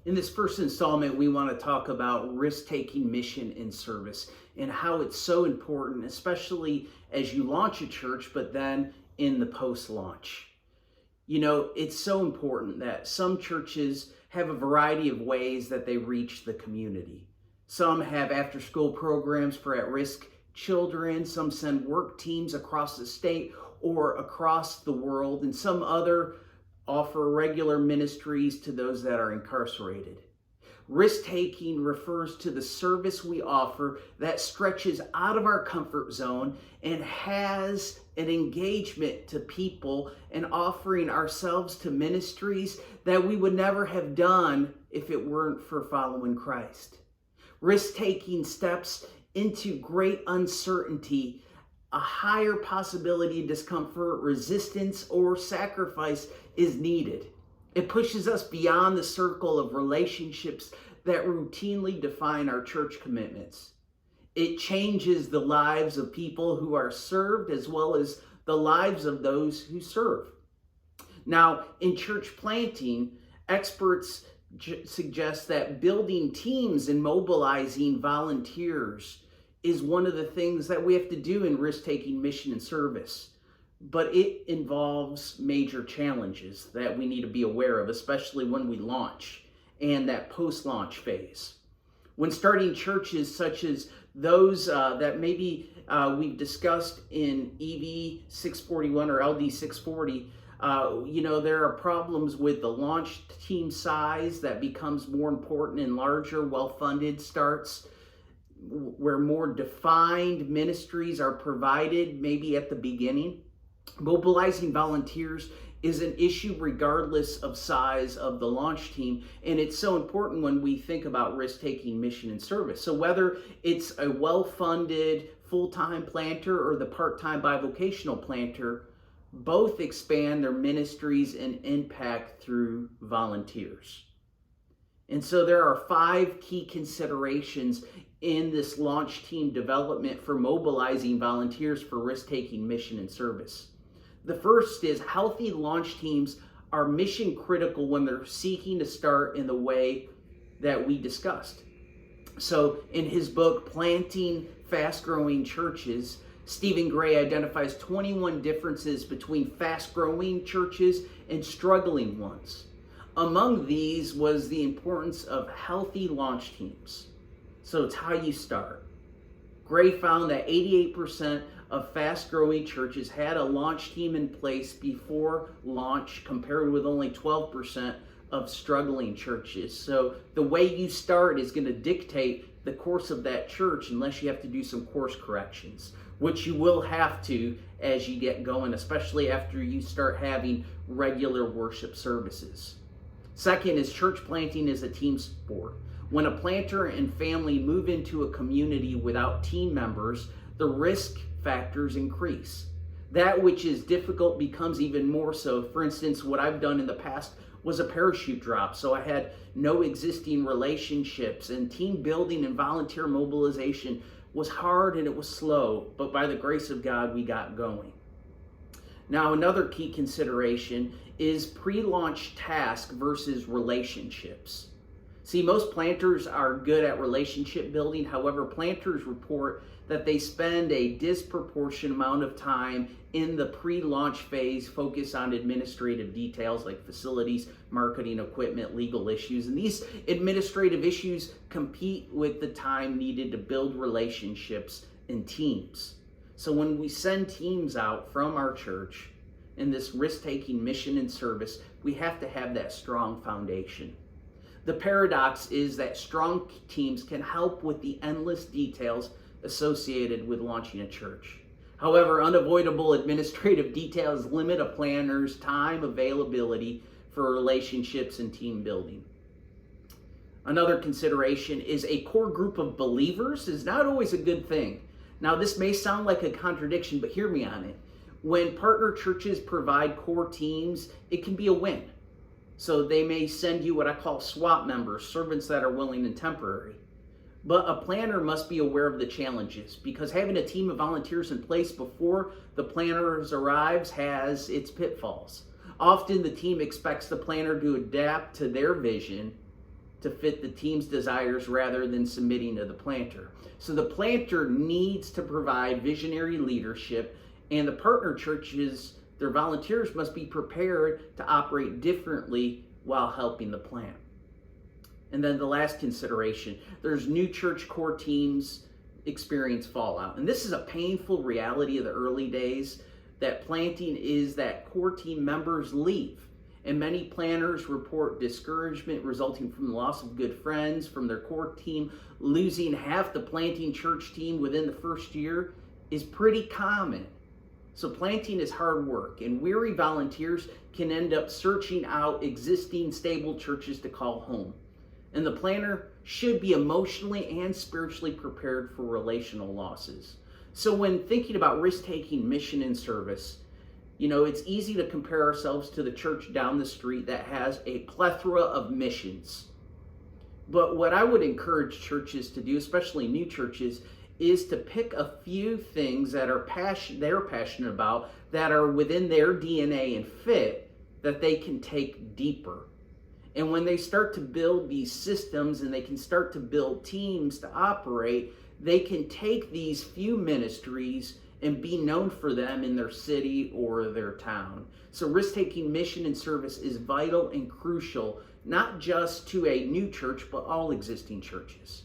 In this first installment, we want to talk about risk-taking mission and service and how it's so important, especially as you launch a church, but then in the post-launch. You know, it's so important that some churches have a variety of ways that they reach the community. Some have after-school programs for at-risk children, some send work teams across the state or across the world, and some other offer regular ministries to those that are incarcerated. Risk-taking refers to the service we offer that stretches out of our comfort zone and has an engagement to people and offering ourselves to ministries that we would never have done if it weren't for following Christ. Risk-taking steps into great uncertainty, a higher possibility of discomfort, resistance, or sacrifice is needed. It pushes us beyond the circle of relationships that routinely define our church commitments. It changes the lives of people who are served as well as the lives of those who serve. Now, in church planting, experts suggest that building teams and mobilizing volunteers is one of the things that we have to do in risk-taking mission and service. But it involves major challenges that we need to be aware of, especially when we launch and that post-launch phase. When starting churches such as those that maybe we've discussed in EV 641 or LD 640, there are problems with the launch team size that becomes more important in larger, well-funded starts, where more defined ministries are provided maybe at the beginning. Mobilizing volunteers is an issue regardless of size of the launch team, and it's so important when we think about risk-taking mission and service. So whether it's a well-funded full-time planter or the part-time bivocational planter, both expand their ministries and impact through volunteers. And so there are 5 key considerations in this launch team development for mobilizing volunteers for risk-taking mission and service. The first is healthy launch teams are mission critical when they're seeking to start in the way that we discussed. So in his book, Planting Fast-Growing Churches, Stephen Gray identifies 21 differences between fast-growing churches and struggling ones. Among these was the importance of healthy launch teams. So it's how you start. Gray found that 88% of fast-growing churches had a launch team in place before launch, compared with only 12% of struggling churches. So the way you start is going to dictate the course of that church, unless you have to do some course corrections, which you will have to as you get going, especially after you start having regular worship services. Second is church planting is a team sport. When a planter and family move into a community without team members, the risk factors increase. That which is difficult becomes even more so. For instance, what I've done in the past was a parachute drop. So I had no existing relationships, and team building and volunteer mobilization was hard and it was slow, but by the grace of God, we got going. Now, another key consideration is pre-launch task versus relationships. See, most planters are good at relationship building. However, planters report that they spend a disproportionate amount of time in the pre-launch phase focused on administrative details like facilities, marketing, equipment, legal issues. And these administrative issues compete with the time needed to build relationships and teams. So when we send teams out from our church in this risk-taking mission and service, we have to have that strong foundation. The paradox is that strong teams can help with the endless details associated with launching a church. However, unavoidable administrative details limit a planner's time availability for relationships and team building. Another consideration is a core group of believers is not always a good thing. Now, this may sound like a contradiction, but hear me on it. When partner churches provide core teams, it can be a win. So they may send you what I call swap members, servants that are willing and temporary. But a planner must be aware of the challenges, because having a team of volunteers in place before the planners arrives has its pitfalls. Often the team expects the planner to adapt to their vision to fit the team's desires rather than submitting to the planter. So the planter needs to provide visionary leadership, and the partner churches, their volunteers must be prepared to operate differently while helping the plant. And then the last consideration, there's new church core teams experience fallout. And this is a painful reality of the early days, that planting is that core team members leave. And many planners report discouragement resulting from the loss of good friends from their core team. Losing half the planting church team within the first year is pretty common. So planting is hard work, and weary volunteers can end up searching out existing stable churches to call home. And the planner should be emotionally and spiritually prepared for relational losses. So when thinking about risk-taking mission and service, it's easy to compare ourselves to the church down the street that has a plethora of missions. But what I would encourage churches to do, especially new churches, is to pick a few things that they're passionate about, that are within their DNA and fit, that they can take deeper. And when they start to build these systems and they can start to build teams to operate, they can take these few ministries and be known for them in their city or their town. So risk-taking mission and service is vital and crucial, not just to a new church, but all existing churches.